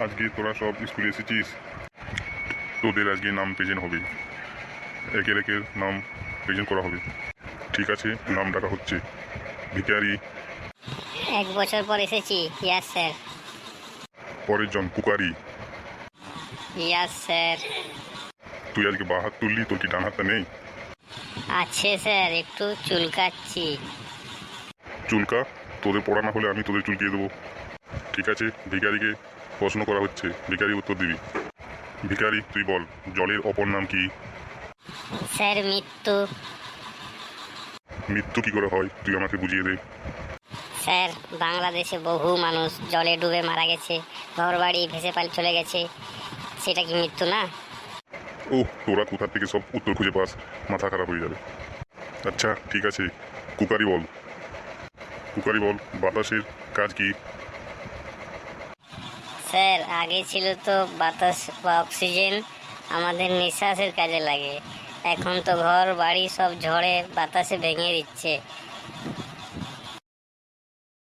আজকে তোরা সব স্কুলে এসেছিস, তোদের আজকে নাম প্রেজেন্ট হবে। একের একের নাম প্রেজেন্ট করা হবে। ঠিক আছে, নাম ডাকা হচ্ছে। ভিখারি। 1 বছর পর এসেছি। Yes sir. পরের জন কুকারি। Yes sir. তুই আজকে বাঁ হাত তুললি, তোর কি ডান হাতটা নেই? আছে স্যার, একটু চুলকাচ্ছি। চুলকা, তোদের পড়া না হলে আমি তোদের চুলকিয়ে দেবো। ঠিক আছে, ভিখারিকে প্রশ্ন করা হচ্ছে, ভিখারি উত্তর দিবি। ভিখারি, তুই বল, জলের অপর নাম কি? স্যার মৃত্যু। মৃত্যু কি করে হয় তুই আমাকে বুঝিয়ে দে। স্যার, বাংলাদেশে বহু মানুষ জলে ডুবে মারা গেছে, ঘরবাড়ি ভেসে চলে গেছে। সেটা কি মৃত্যু না? ও, তোরা কোথা থেকে সব উত্তর খুঁজে পাস, মাথা খারাপ হয়ে যাবে। আচ্ছা ঠিক আছে, কুকারি বল। কুকারি বল, বাতাসের কাজ কি? স্যার, আগে ছিল তো বাতাস বা অক্সিজেন, আমাদের নিঃশ্বাসের কাজে লাগে। এখন তো ঘর বাড়ি সব ঝড়ে বাতাসে ভেঙে দিচ্ছে।